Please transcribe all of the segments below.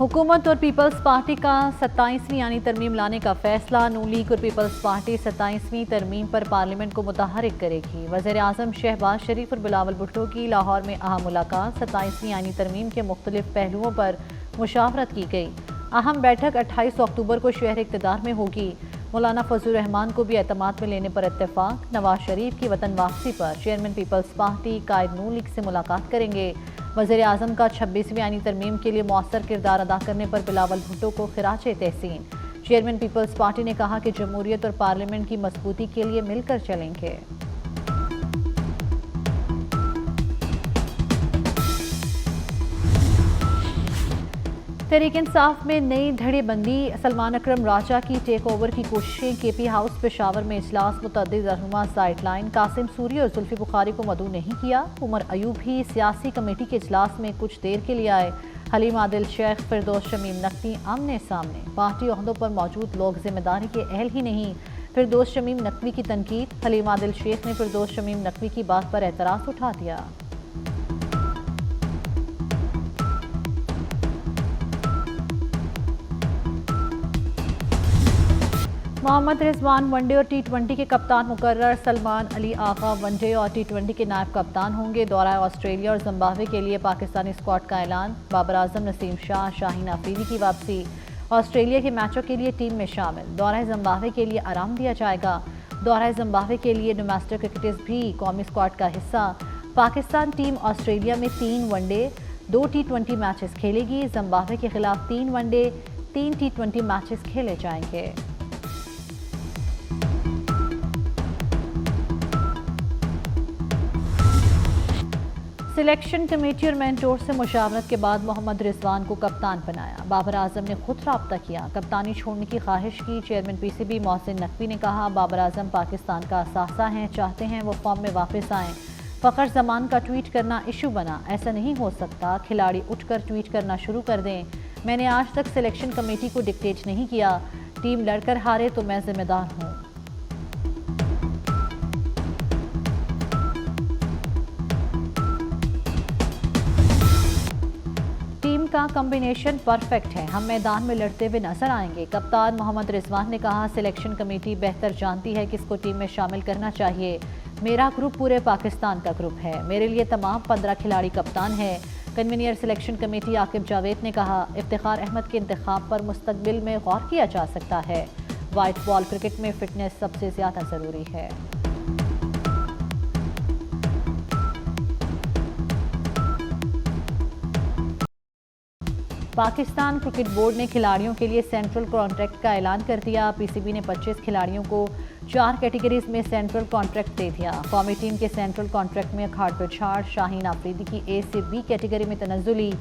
हुकूमत और peoples party का 27वीं यानी तरमीम लाने का फैसला। नून लीग और पीपल्स पार्टी 27वीं तरमीम पर पार्लियामेंट को मुतहरिक करेगी। वज़ीर आज़म शहबाज शरीफ और बिलावल भुट्टो की लाहौर में अहम मुलाकात। 27वीं यानी तरमीम के मुख्तलिफ पहलुओं पर मुशावरत की गई। अहम बैठक 28 अक्टूबर को शहर इक़्तिदार में होगी। मौलाना फजलुर रहमान को भी एतमाद में लेने पर इत्तेफाक। नवाज शरीफ की वतन वापसी पर चेयरमैन पीपल्स पार्टी कायद नून लीग से मुलाकात करेंगे। वज़ीर आज़म का 26वीं यानी तरमीम के लिए मौसर किरदार अदा करने पर बिलावल भुट्टो को खिराज तहसीन। चेयरमैन पीपल्स पार्टी ने कहा कि जमहूरियत और पार्लियामेंट की मजबूती के लिए मिलकर चलेंगे। तहरीक इंसाफ में नई धड़ेबंदी। सलमान अकरम राजा की टेक ओवर की कोशिशें। केपी हाउस पेशावर में इजलास। मुतअद्दिद रहनुमा साइडलाइन। कासिम सूरी और जुल्फी बुखारी को मदऊ नहीं किया। उमर अयूब भी सियासी कमेटी के इजलास में कुछ देर के लिए आए। हलीम आदिल शेख, फिरदौस शमीम नकवी आमने सामने। पार्टी ओहदों पर मौजूद लोग जिम्मेदारी के अहल ही नहीं। फिरदौस शमीम नकवी की तनकीद। हलीम आदिल शेख ने फिरदौस शमीम नकवी की बात पर एतराज़ उठा दिया। मोहम्मद रिजवान वनडे और टी20 के कप्तान मुकर्रर। सलमान अली आगा वनडे और टी20 के नायब कप्तान होंगे। दौरा ऑस्ट्रेलिया और जिम्बाब्वे के लिए पाकिस्तानी स्क्वाड का ऐलान। बाबर आजम, नसीम शाह, शाहीन अफरीदी की वापसी। ऑस्ट्रेलिया के मैचों के लिए टीम में शामिल। दौरा जिम्बाब्वे के लिए आराम दिया जाएगा। दौरा जिम्बाब्वे के लिए डोमेस्टिक क्रिकेटर्स भी कौमी स्क्वाड का हिस्सा। पाकिस्तान टीम ऑस्ट्रेलिया में 3 वनडे 2 टी20 मैचेस खेलेगी। जिम्बाब्वे के खिलाफ 3 वनडे 3 टी20 मैचेस खेले जाएंगे। सिलेक्शन कमेटी और मेंटोर से मुशावरत के बाद मोहम्मद रिजवान को कप्तान बनाया। बाबर आजम ने खुद राब्ता किया, कप्तानी छोड़ने की ख्वाहिश की। चेयरमैन पीसीबी मोहसिन नकवी ने कहा, बाबर आजम पाकिस्तान का असासा हैं, चाहते हैं वो फॉर्म में वापस आएं। फ़खर जमान का ट्वीट करना इशू बना। ऐसा नहीं हो सकता, खिलाड़ी उठकर ट्वीट करना शुरू कर दें। मैंने आज तक सिलेक्शन कमेटी को डिक्टेट नहीं किया। टीम लड़कर हारे तो मैं जिम्मेदार हूँ। का कॉम्बिनेशन परफेक्ट है, हम मैदान में लड़ते हुए नजर आएंगे। कप्तान मोहम्मद रिजवान ने कहा, सिलेक्शन कमेटी बेहतर जानती है किसको टीम में शामिल करना चाहिए। मेरा ग्रुप पूरे पाकिस्तान का ग्रुप है, मेरे लिए तमाम 15 खिलाड़ी कप्तान हैं। Convener selection committee Aqib Javed ने कहा, इफ्तिखार अहमद के इंतखाब पर मुस्तकबिल में गौर किया जा सकता है। वाइट बॉल क्रिकेट में फिटनेस सबसे ज्यादा जरूरी है। पाकिस्तान क्रिकेट बोर्ड ने खिलाड़ियों के लिए सेंट्रल कॉन्ट्रैक्ट का ऐलान कर दिया। पीसीबी ने 25 खिलाड़ियों को 4 कैटेगरीज में सेंट्रल कॉन्ट्रैक्ट दे दिया। कौमी टीम के सेंट्रल कॉन्ट्रैक्ट में अखाड़ पिछाड़ शाहीन अफरीदी की ए से बी कैटेगरी में तनज़्ज़ुली।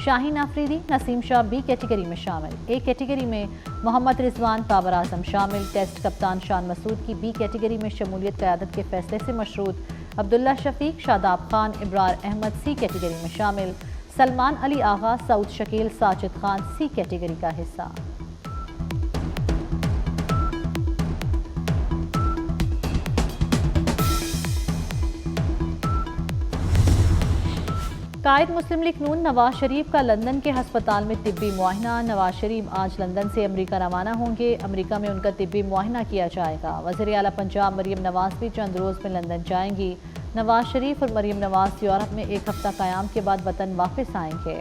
शाहीन अफरीदी, नसीम शाह बी कैटेगरी में शामिल। ए कैटेगरी में मोहम्मद रिजवान, बाबर आजम शामिल। टेस्ट कप्तान शान मसूद की बी कैटेगरी में शमूलियत क़यादत के फैसले से मशरूत। अब्दुल्ला शफीक, शादाब खान, इब्रार अहमद सी कैटेगरी में शामिल। सलमान अली आगा, सऊद शकील, साजिद खान सी कैटेगरी का हिस्सा। कायद मुस्लिम लीग नून नवाज शरीफ का लंदन के हस्पताल में तिब्बी मुआयना। नवाज शरीफ आज लंदन से अमेरिका रवाना होंगे। अमेरिका में उनका तिब्बी मुआयना किया जाएगा। वज़ीर आला पंजाब मरियम नवाज भी चंद रोज़ में लंदन जाएंगी। नवाज शरीफ और मरियम नवाज यूरोप में 1 हफ्ता क़याम के बाद वतन वापस आएंगे।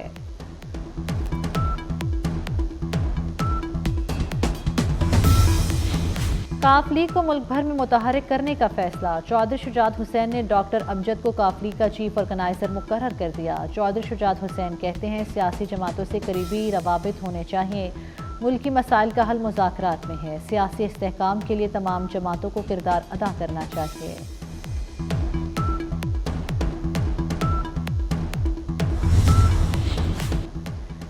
काफ लीग को मुल्क भर में मुतहरिक करने का फैसला। चौधरी शुजात हुसैन ने डॉक्टर अमजद को काफ लीग का चीफ ऑर्गेनाइजर मुकर्रर कर दिया। चौधरी शुजात हुसैन कहते हैं, सियासी जमातों से करीबी रवाबित होने चाहिए। मुल्की मसाइल का हल मुज़ाकरात में है। सियासी इस्तेहकाम के लिए तमाम जमातों को किरदार अदा करना चाहिए।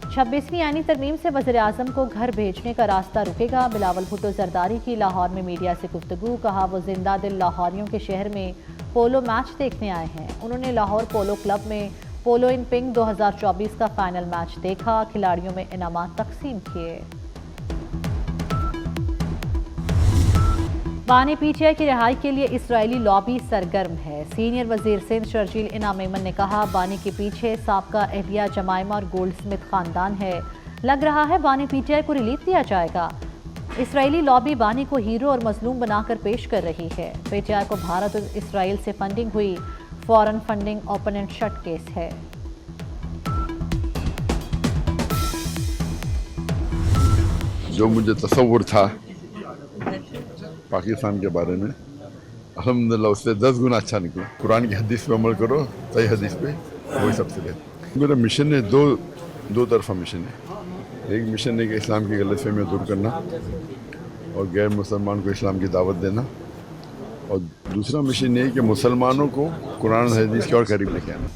छब्बीसवीं यानी तरमीम से वज़ीर आज़म को घर भेजने का रास्ता रुकेगा। बिलावल भुट्टो जरदारी की लाहौर में मीडिया से गुफ्तगू। कहा, वो जिंदा दिल लाहौरियों के शहर में पोलो मैच देखने आए हैं। उन्होंने लाहौर पोलो क्लब में पोलो इन पिंक 2024 का फाइनल मैच देखा। खिलाड़ियों में इनामात तकसीम किए। बानी पीटीआई की रिहाई के लिए इसराइली लॉबी सरगर्म है। सीनियर वजीर सिंध शर्जील इनाम मेमन ने कहा, बानी के पीछे साबका एहलिया जमाइमा और गोल्ड स्मिथ खानदान है। لگ رہا ہے بانی پی ٹی آئی کو ریلیف دیا جائے گا۔ اسرائیلی لابی بانی کو ہیرو اور مظلوم بنا کر پیش کر رہی ہے۔ پی ٹی آئی کو بھارت اور اسرائیل سے فنڈنگ ہوئی، foreign funding open and shut case ہے۔ جو مجھے تصور تھا پاکستان کے بارے میں، الحمدللہ اس سے 10 گنا اچھا نکلا۔ قرآن کی حدیث پہ عمل کرو، صحیح حدیث پہ، وہی سب سے بہتر۔ میرا مشن ہے دو طرفہ مشن ہے۔ ایک مشن ہے کہ اسلام کی غلط فہمیاں دور کرنا اور غیر مسلمان کو اسلام کی دعوت دینا، اور دوسرا مشن یہ ہے کہ مسلمانوں کو قرآن اور حدیث کے اور قریب لے کے آنا۔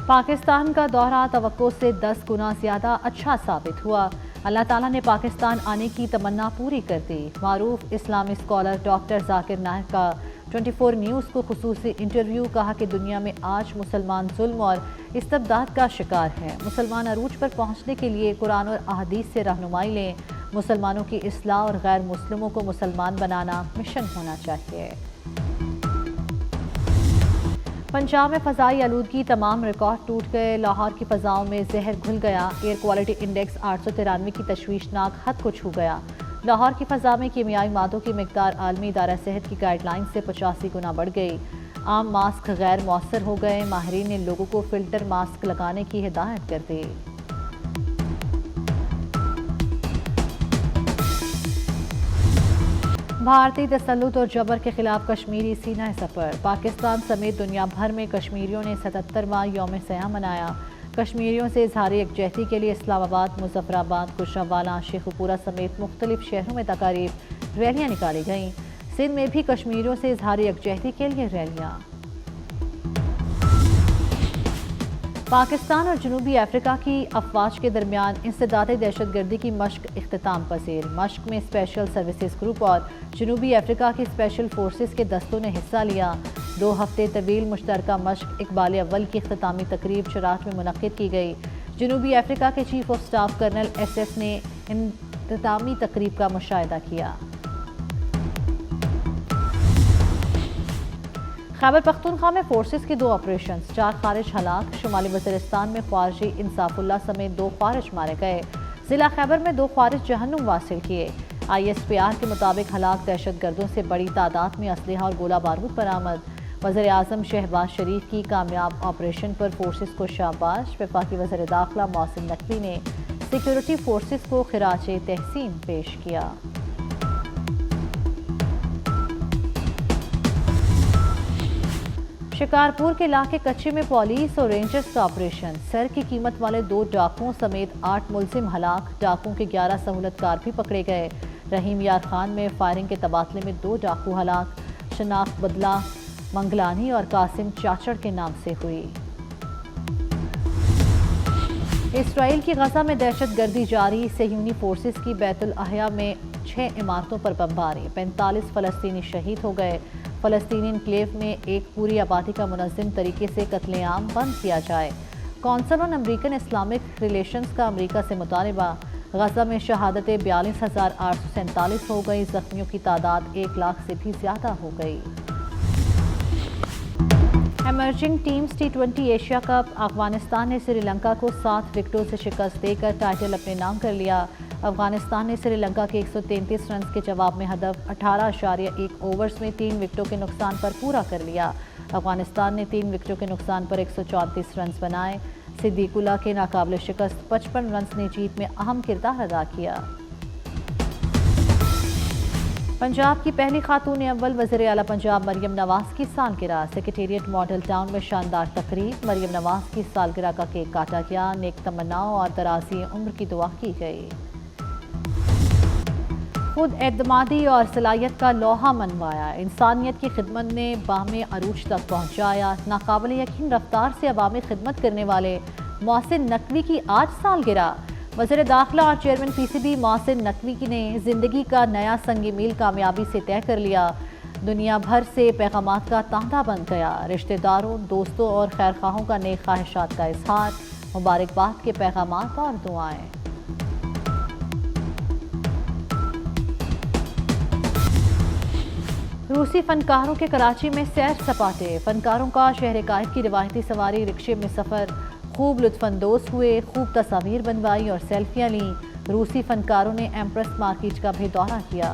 پاکستان کا دورہ توقع سے 10 گنا زیادہ اچھا ثابت ہوا۔ اللہ تعالیٰ نے پاکستان آنے کی تمنا پوری کر دی۔ معروف اسلامی اسکالر ڈاکٹر ذاکر نائک کا 24 نیوز کو خصوصی انٹرویو۔ کہا کہ دنیا میں آج مسلمان ظلم اور استبداد کا شکار ہیں۔ مسلمان عروج پر پہنچنے کے لیے قرآن اور احادیث سے رہنمائی لیں۔ مسلمانوں کی اصلاح اور غیر مسلموں کو مسلمان بنانا مشن ہونا چاہیے۔ پنجاب میں فضائی آلودگی، تمام ریکارڈ ٹوٹ گئے۔ لاہور کی فضاؤں میں زہر گھل گیا۔ ایئر کوالٹی انڈیکس 893 کی تشویشناک حد کو چھو گیا۔ لاہور کی فضا میں کیمیائی مادوں کی مقدار عالمی ادارہ صحت کی گائیڈ لائن سے 85 گنا بڑھ گئی۔ عام ماسک غیر مؤثر ہو گئے۔ ماہرین نے لوگوں کو فلٹر ماسک لگانے کی ہدایت کر دی۔ بھارتی تسلط اور جبر کے خلاف کشمیری سینہ سفر۔ پاکستان سمیت دنیا بھر میں کشمیریوں نے 77واں یوم سیاہ منایا۔ کشمیریوں سے اظہار یکجہتی کے لیے اسلام آباد، مظفر آباد، گوجرانوالہ، شیخو پورہ سمیت مختلف شہروں میں تقاریب، ریلیاں نکالی گئیں۔ سندھ میں بھی کشمیریوں سے اظہار یکجہتی کے لیے ریلیاں۔ پاکستان اور جنوبی افریقہ کی افواج کے درمیان انسداد دہشت گردی کی مشق اختتام پذیر۔ مشق میں اسپیشل سروسز گروپ اور جنوبی افریقہ کی اسپیشل فورسز کے دستوں نے حصہ لیا۔ 2 ہفتے طویل مشترکہ مشق اقبال اول کی اختتامی تقریب شراٹ میں منعقد کی گئی۔ جنوبی افریقہ کے chief of staff colonel S S نے اختتامی تقریب کا مشاہدہ کیا۔ خیبر پختونخوا میں فورسز کے 2 آپریشنز، 4 خارج ہلاک۔ شمالی وزیرستان میں خارجی انصاف اللہ سمیت 2 خارج مارے گئے۔ ضلع خیبر میں 2 خارج جہنم واصل کیے۔ آئی ایس پی آر کے مطابق ہلاک دہشت گردوں سے بڑی تعداد میں اسلحہ اور گولہ بارود برآمد۔ وزیر اعظم شہباز شریف کی کامیاب آپریشن پر فورسز کو شاباش۔ وفاقی وزیر داخلہ محسن نقوی نے سیکیورٹی فورسز کو خراج تحسین پیش کیا۔ شکارپور کے علاقے کچے میں پولیس اور رینجرز کا آپریشن۔ سر کی قیمت والے 2 ڈاکوؤں سمیت 8 ملزم ہلاک۔ ڈاکوؤں کے 11 سہولت کار بھی پکڑے گئے۔ رحیم یار خان میں فائرنگ کے تبادلے میں 2 ڈاکو ہلاک۔ شناخت بدلہ منگلانی اور قاسم چاچڑ کے نام سے ہوئی۔ اسرائیل کی غزہ میں دہشت گردی جاری۔ صہیونی فورسز کی بیت الاحیا میں 6 عمارتوں پر بمباری۔ 45 فلسطینی شہید ہو گئے۔ فلسطینی انکلیو میں ایک پوری آبادی کا منظم طریقے سے قتل عام بند کیا جائے۔ کونسل آن امریکن اسلامک ریلیشنز کا امریکہ سے مطالبہ۔ غزہ میں شہادتیں 42,847 ہو گئی۔ زخمیوں کی تعداد 1 لاکھ سے بھی زیادہ ہو گئی۔ Emerging teams T20 Asia cup. Afghanistan نے سری لنکا کو 7 وکٹوں سے شکست دے کر ٹائٹل اپنے نام کر لیا۔ افغانستان نے سری لنکا کے 133 رنز کے جواب میں ہدف 18.1 اوورز میں 3 وکٹوں کے نقصان پر پورا کر لیا۔ افغانستان نے 3 وکٹوں کے نقصان پر 134 رنز بنائے۔ صدیق اللہ کے ناقابل شکست 55 رنز نے جیت میں اہم کردار ادا کیا۔ پنجاب کی پہلی خاتون اول وزیر اعلیٰ پنجاب مریم نواز کی سالگرہ۔ سیکریٹریٹ ماڈل ٹاؤن میں شاندار تقریب۔ مریم نواز کی سالگرہ کا کیک کاٹا گیا۔ نیک تمناؤں اور درازی عمر کی دعا کی گئی۔ خود اعتمادی اور صلاحیت کا لوہا منوایا۔ انسانیت کی خدمت نے بام عروج تک پہنچایا۔ ناقابل یقین رفتار سے عوامی خدمت کرنے والے محسن نقوی کی آج سالگرہ۔ وزیر داخلہ اور چیئرمین PCB محسن نقوی نے زندگی کا نیا سنگ میل کامیابی سے طے کر لیا۔ دنیا بھر سے پیغامات کا تانتا بن گیا۔ رشتہ داروں، دوستوں اور خیرخواہوں کا نیک خواہشات کا اظہار، مبارکباد کے پیغامات اور دعائیں۔ روسی فنکاروں کے کراچی میں سیر سپاٹے۔ فنکاروں کا شہر قائد کی روایتی سواری رکشے میں سفر خوب لطف اندوز ہوئے، خوب تصاویر بنوائی اور سیلفیاں لیں۔ روسی فنکاروں نے ایمپریس مارکیٹ کا بھی دورہ کیا۔